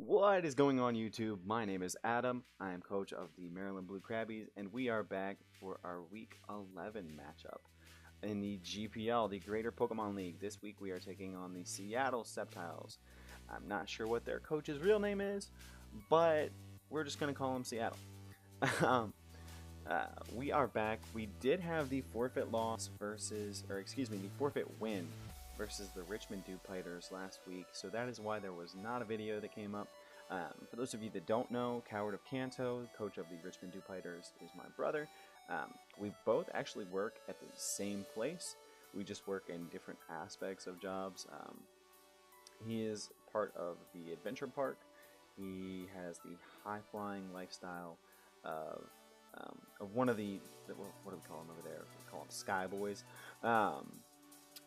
What is going on, YouTube? My name is Adam. I am coach of the Maryland Blue Krabbys, and we are back for our Week 11 matchup in the GPL, the Greater Pokemon League. This week we are taking on the Seattle Sceptiles. I'm not sure what their coach's real name is, but we're just going to call them Seattle. We are back. We did have the forfeit loss versus, or excuse me, the forfeit win versus the Richmond Duplighters last week, so that is why there was not a video that came up. For those of you that don't know, Coward of Kanto, coach of the Richmond Duplighters, is my brother. We both actually work at the same place. We just work in different aspects of jobs. He is part of the adventure park. He has the high-flying lifestyle of one of the, what do we call them over there? We call them Sky Boys.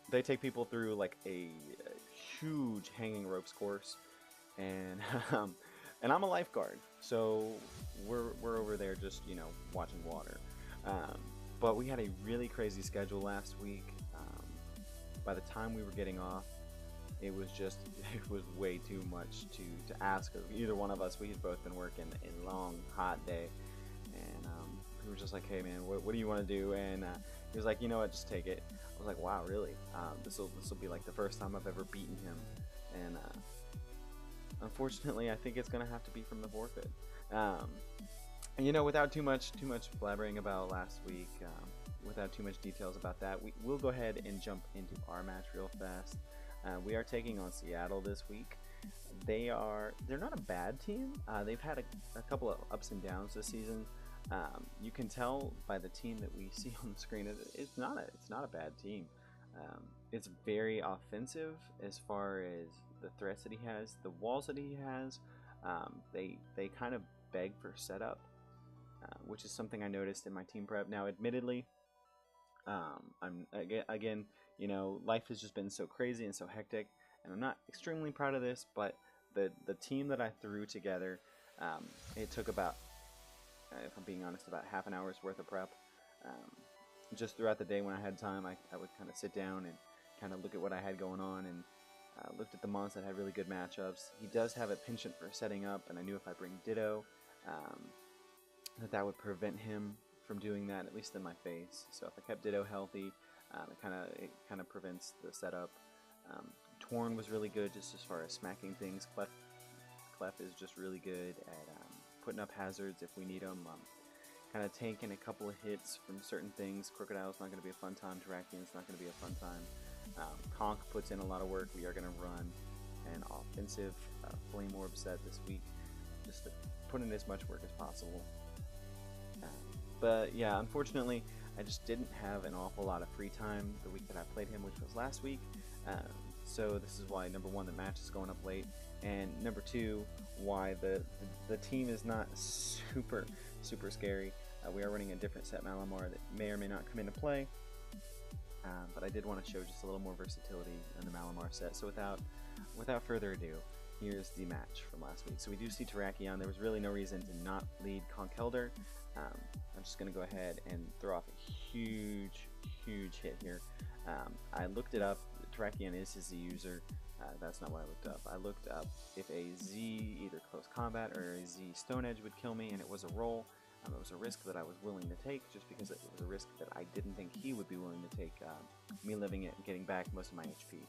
They take people through like a huge hanging ropes course, and and I'm a lifeguard, so we're over there just watching water. But we had a really crazy schedule last week. By the time we were getting off, it was way too much to ask of either one of us. We had both been working a long hot day, and we were just like, hey man, what do you want to do? And he was like, you know what, just take it. I was like, wow, really? This will be like the first time I've ever beaten him, and unfortunately, I think it's gonna have to be from the forfeit. Without too much blabbering about last week, without too much details about that, we'll go ahead and jump into our match real fast. We are taking on Seattle this week. They're not a bad team. They've had a couple of ups and downs this season. You can tell by the team that we see on the screen. It's not a bad team. It's very offensive as far as the threats that he has, the walls that he has. They kind of beg for setup, which is something I noticed in my team prep. Now, admittedly, life has just been so crazy and so hectic, and I'm not extremely proud of this. But the team that I threw together, it took about, if I'm being honest, about half an hour's worth of prep. Just throughout the day when I had time, I would kind of sit down and kind of look at what I had going on, and looked at the mons that had really good matchups. He does have a penchant for setting up, and I knew if I bring Ditto, that would prevent him from doing that, at least in my face. So if I kept Ditto healthy, it kind of prevents the setup. Torn was really good just as far as smacking things. Clef is just really good at putting up hazards if we need them. Kind of tanking a couple of hits from certain things. Crocodile's not going to be a fun time. Terrakian's not going to be a fun time. Conk puts in a lot of work. We are going to run an offensive Flame Orb set this week, just to put in as much work as possible. But yeah, unfortunately, I just didn't have an awful lot of free time the week that I played him, which was last week. So this is why, number one, the match is going up late, and number two, why the team is not super scary. We are running a different set Malamar that may or may not come into play, but I did want to show just a little more versatility in the Malamar set. So without further ado, here's the match from last week. So we do see Terrakion. There was really no reason to not lead Conkeldurr. I'm just going to go ahead and throw off a huge hit here. I looked it up. Terrakion is his Z user. That's not what I looked up. I looked up if a Z either close combat or a Z Stone Edge would kill me, and it was a roll. It was a risk that I was willing to take, just because it was a risk that I didn't think he would be willing to take, me living it and getting back most of my HP.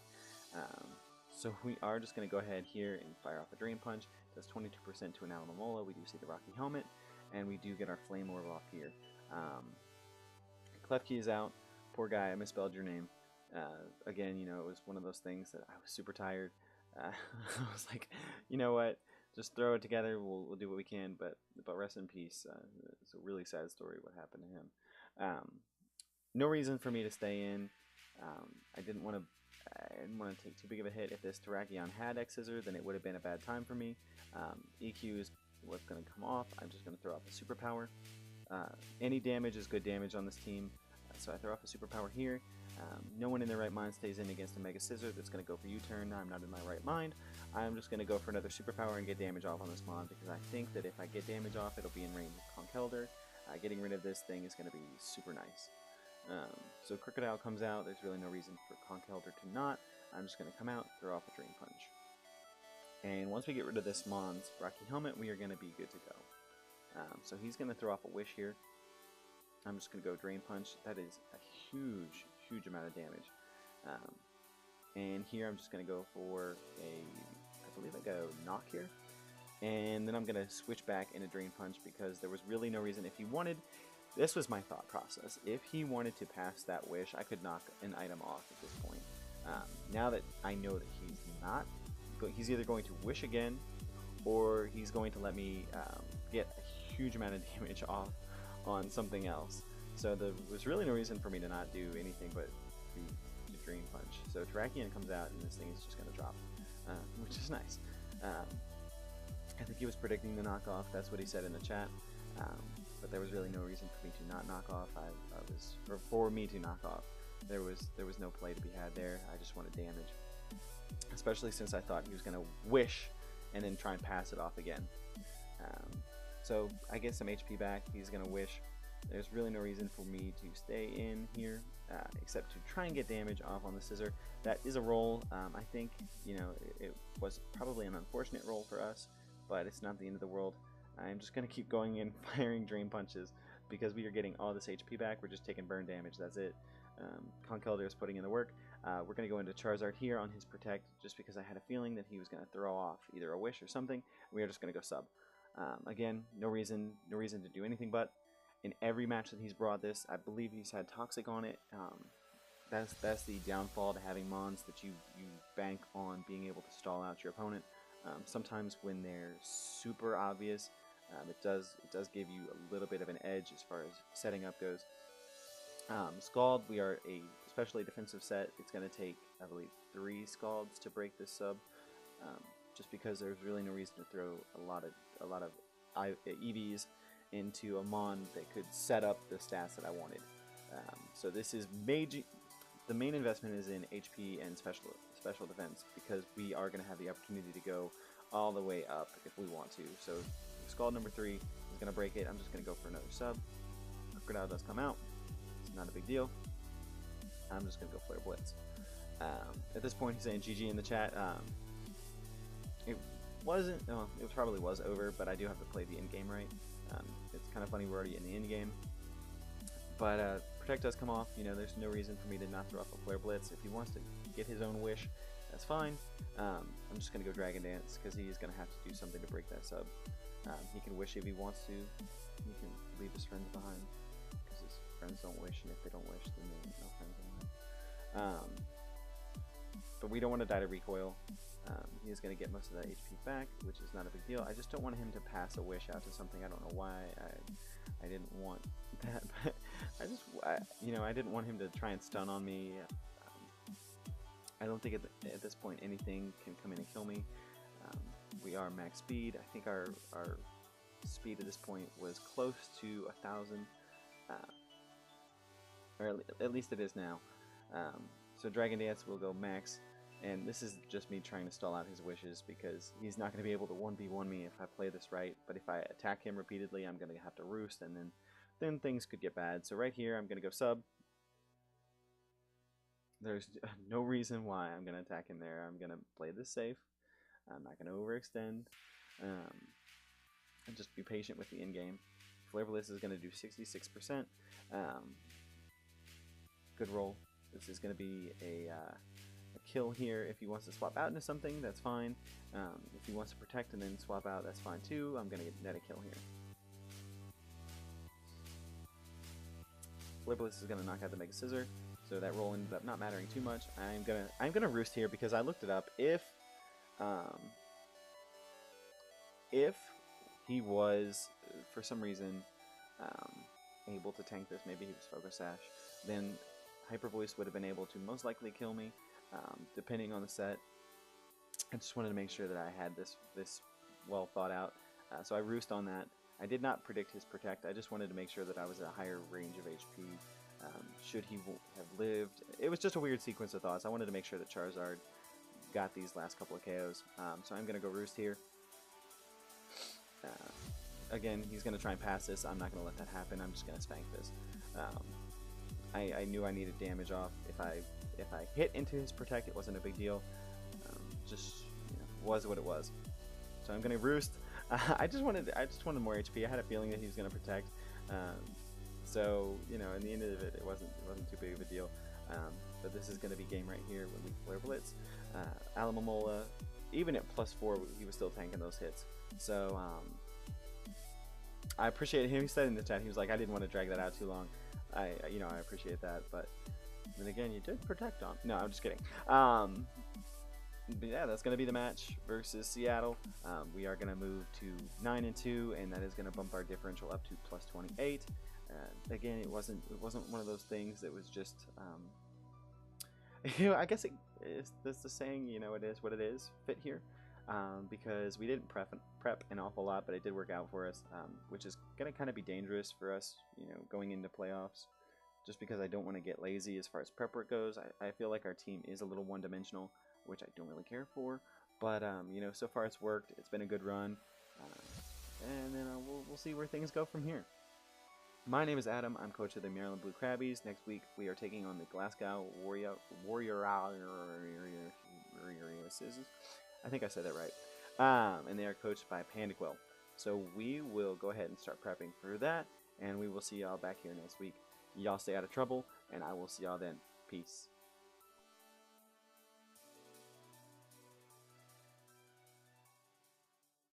So we are just going to go ahead here and fire off a Drain Punch. It does 22% to an Alomomola. We do see the Rocky Helmet, and we do get our Flame Orb off here. Klefki is out. Poor guy, I misspelled your name. Again, it was one of those things that I was super tired. I was like, you know what? Just throw it together. We'll do what we can. But rest in peace. It's a really sad story what happened to him. No reason for me to stay in. I didn't want to take too big of a hit. If this Terrakion had X-Scissor, then it would have been a bad time for me. EQ is what's going to come off. I'm just going to throw off a superpower. Any damage is good damage on this team. So I throw off a superpower here. No one in their right mind stays in against a Mega Scissor that's going to go for U-turn. I'm not in my right mind. I'm just going to go for another superpower and get damage off on this mon, because I think that if I get damage off, it'll be in range of Conkeldurr. Getting rid of this thing is going to be super nice. So Crocodile comes out. There's really no reason for Conkeldurr to not. I'm just going to come out, throw off a Drain Punch. And once we get rid of this Mon's Rocky Helmet, we are going to be good to go. So he's going to throw off a Wish here. I'm just going to go Drain Punch. That is a huge, huge amount of damage. And here I'm just going to go for I believe I go Knock here. And then I'm going to switch back into Drain Punch because there was really no reason. If he wanted, this was my thought process. If he wanted to pass that Wish, I could knock an item off at this point. Now that I know that he's not, he's either going to Wish again, or he's going to let me get a huge amount of damage off on something else. So there was really no reason for me to not do anything but to Drain Punch. So Terrakion comes out and this thing is just going to drop, which is nice. I think he was predicting the knockoff. That's what he said in the chat. But there was really no reason for me to not knock off. Or for me to knock off. There was no play to be had there. I just wanted damage, especially since I thought he was going to Wish and then try and pass it off again. So I get some HP back. He's going to Wish. There's really no reason for me to stay in here, except to try and get damage off on the Scissor. That is a roll. I think, it was probably an unfortunate roll for us, but it's not the end of the world. I'm just going to keep going in firing Drain Punches because we are getting all this HP back. We're just taking burn damage. That's it. Conkeldurr is putting in the work. We're going to go into Charizard here on his Protect just because I had a feeling that he was going to throw off either a Wish or something. We are just going to go sub. Again, no reason to do anything but. In every match that he's brought this, I believe he's had Toxic on it. That's the downfall to having Mons, that you bank on being able to stall out your opponent. Sometimes when they're super obvious, it does give you a little bit of an edge as far as setting up goes. Scald, we are a especially defensive set. It's going to take, I believe, 3 Scalds to break this sub, just because there's really no reason to throw a lot of EVs into a Mon that could set up the stats that I wanted. So this is major. The main investment is in HP and special defense because we are going to have the opportunity to go all the way up if we want to. So Scald number 3 is going to break it. I'm just going to go for another sub. Crocodile does come out. It's not a big deal. I'm just going to go Flare Blitz. At this point, he's saying GG in the chat. It wasn't. Oh, it probably was over, but I do have to play the end game right. It's kind of funny we're already in the end game. But Protect does come off. There's no reason for me to not throw off a Flare Blitz. If he wants to get his own Wish, that's fine. I'm just going to go Dragon Dance because he's going to have to do something to break that sub. He can Wish if he wants to. He can leave his friends behind because his friends don't wish, and if they don't wish, then they have no friends anymore. But we don't want to die to Recoil. He is going to get most of that HP back, which is not a big deal. I just don't want him to pass a Wish out to something. I don't know why. I didn't want that, but I didn't want him to try and stun on me. I don't think at this point anything can come in and kill me. We are max speed. I think our speed at this point was close to 1,000, or at least it is now. So Dragon Dance will go max. And this is just me trying to stall out his wishes because he's not going to be able to 1v1 me if I play this right. But if I attack him repeatedly, I'm going to have to roost, and then things could get bad. So right here, I'm going to go sub. There's no reason why I'm going to attack him there. I'm going to play this safe. I'm not going to overextend. And just be patient with the end game. Flare Blitz is going to do 66%. Good roll. This is going to be a kill here. If he wants to swap out into something, that's fine. If he wants to protect and then swap out, that's fine too. I'm going to net a kill here. Flare Blitz is going to knock out the Mega Scissor, so that roll ended up not mattering too much. I'm gonna roost here because I looked it up. If he was for some reason able to tank this, maybe he was Focus Sash, then Hyper Voice would have been able to most likely kill me. Depending on the set. I just wanted to make sure that I had this well thought out. So I roost on that. I did not predict his Protect. I just wanted to make sure that I was at a higher range of HP. Should he have lived? It was just a weird sequence of thoughts. I wanted to make sure that Charizard got these last couple of KOs. So I'm going to go roost here. Again, he's going to try and pass this. I'm not going to let that happen. I'm just going to spank this. I knew I needed damage off. If I hit into his Protect, it wasn't a big deal. Just was what it was. So I'm gonna roost. I just wanted more HP. I had a feeling that he was gonna protect. So you know, in the end of it, it wasn't too big of a deal. But this is gonna be game right here when we flare blitz. Alamomola, even at +4, he was still tanking those hits. So I appreciate him. He said in the chat, he was like, I didn't want to drag that out too long. I appreciate that, but then again, you did protect on. No, I'm just kidding. But yeah, that's going to be the match versus Seattle. We are going to move to 9-2, and that is going to bump our differential up to +28. Again, it wasn't one of those things that was just, you know, I guess that's the saying, you know, it is what it is, fit here. Because we didn't prep an awful lot, but it did work out for us, which is going to kind of be dangerous for us, you know, going into playoffs, just because I don't want to get lazy as far as prep work goes. I feel like our team is a little one-dimensional, which I don't really care for, but you know, so far it's worked. It's been a good run, and then we'll see where things go from here. My name is Adam. I'm coach of the Maryland Blue Krabbys. Next week we are taking on the Glasgow Warrior. I think I said that right. And they are coached by Pandaquill. So we will go ahead and start prepping for that, and we will see y'all back here next week. Y'all stay out of trouble, and I will see y'all then. Peace.